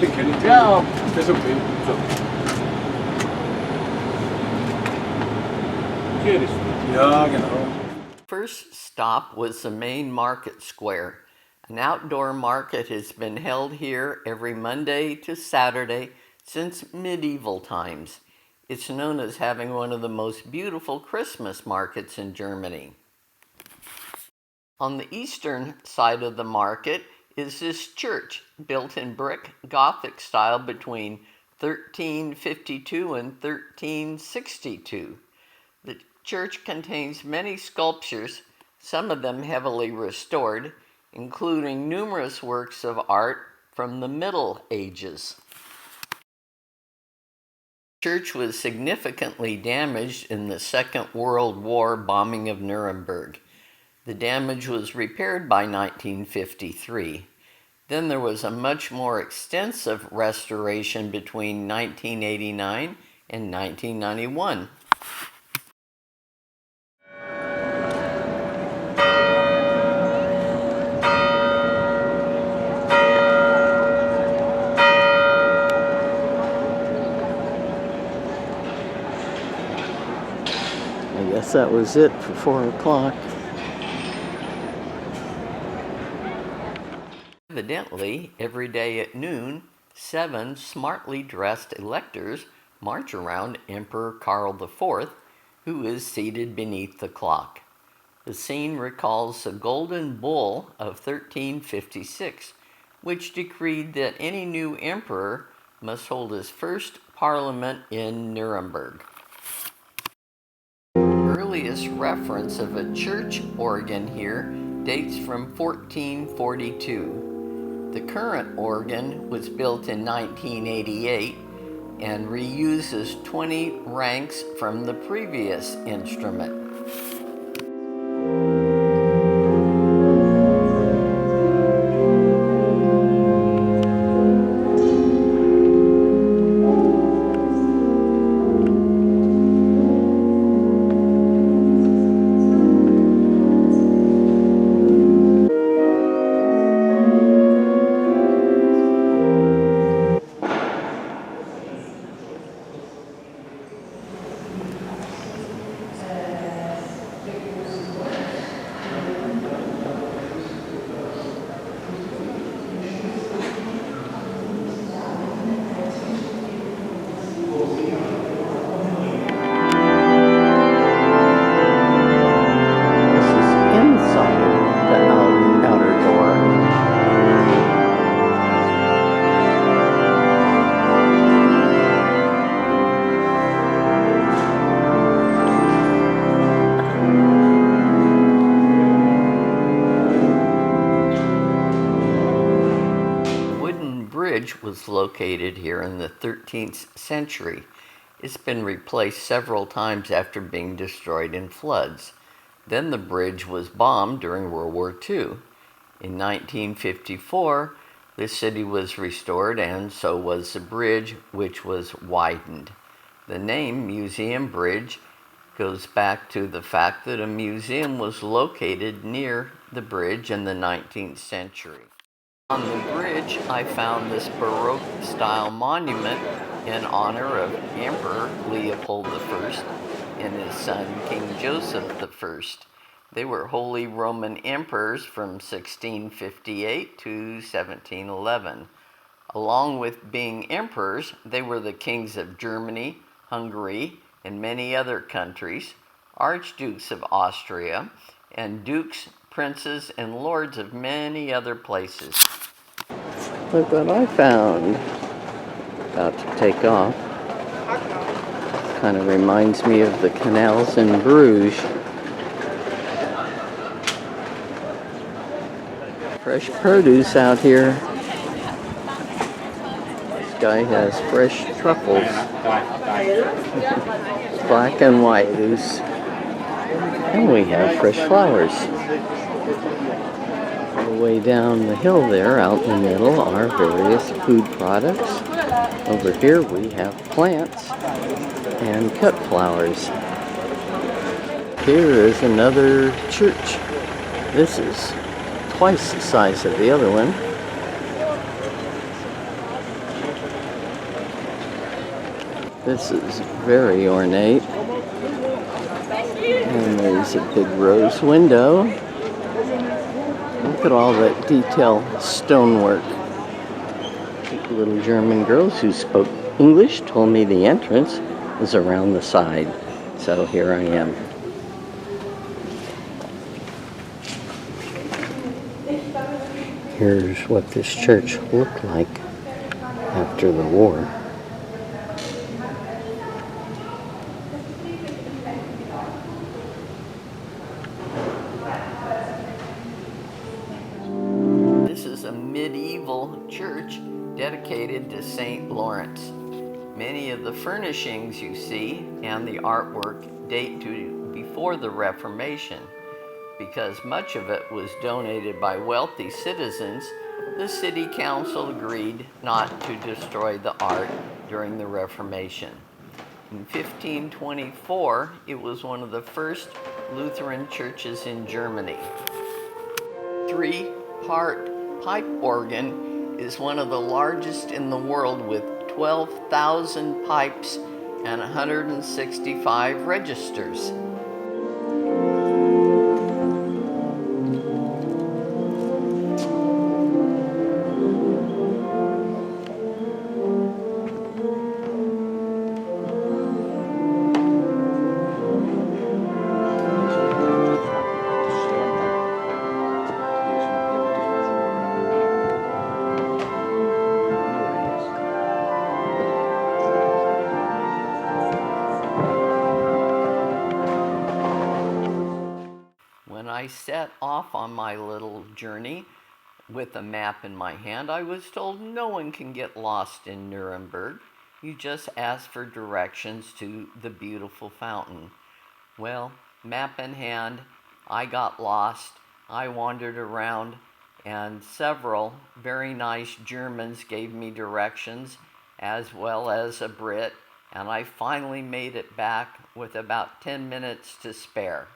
den kenne ich. Ja. Das ist okay. So. Hier ist. Ja, genau. First stop was the main market square. An outdoor market has been held here every Monday to Saturday since medieval times. It's known as having one of the most beautiful Christmas markets in Germany. On the eastern side of the market is this church, built in brick Gothic style between 1352 and 1362. The church contains many sculptures, some of them heavily restored, including numerous works of art from the Middle Ages. The church was significantly damaged in the Second World War bombing of Nuremberg. The damage was repaired by 1953. Then there was a much more extensive restoration between 1989 and 1991. I guess that was it for 4 o'clock. Evidently, every day at noon, 7 smartly dressed electors march around Emperor Karl IV, who is seated beneath the clock. The scene recalls the Golden Bull of 1356, which decreed that any new emperor must hold his first parliament in Nuremberg. The earliest reference of a church organ here dates from 1442. The current organ was built in 1988 and reuses 20 ranks from the previous instrument. Was located here in the 13th century. It's been replaced several times after being destroyed in floods. Then the bridge was bombed during World War II. In 1954, the city was restored and so was the bridge, which was widened. The name Museum Bridge goes back to the fact that a museum was located near the bridge in the 19th century. On the bridge, I found this Baroque-style monument in honor of Emperor Leopold I and his son King Joseph I. They were Holy Roman Emperors from 1658 to 1711. Along with being emperors, they were the kings of Germany, Hungary, and many other countries, archdukes of Austria, and dukes, princes, and lords of many other places. Look what I found. About to take off. Kind of reminds me of the canals in Bruges. Fresh produce out here. This guy has fresh truffles. Black and white loose. And we have fresh flowers. All the way down the hill there, out in the middle, are various food products. Over here we have plants and cut flowers. Here is another church. This is twice the size of the other one. This is very ornate. And there's a big rose window. Look at all that detail stonework. The little German girls who spoke English told me the entrance is around the side. So here I am. Here's what this church looked like after the war. This is a medieval church dedicated to St. Lawrence. Many of the furnishings you see and the artwork date to before the Reformation. Because much of it was donated by wealthy citizens, the city council agreed not to destroy the art during the Reformation. In 1524, it was one of the first Lutheran churches in Germany. Three-part pipe organ is one of the largest in the world with 12,000 pipes and 165 registers. When I set off on my little journey with a map in my hand, I was told no one can get lost in Nuremberg. You just ask for directions to the beautiful fountain. Well, map in hand, I got lost. I wandered around, and several very nice Germans gave me directions, as well as a Brit, and I finally made it back with about 10 minutes to spare.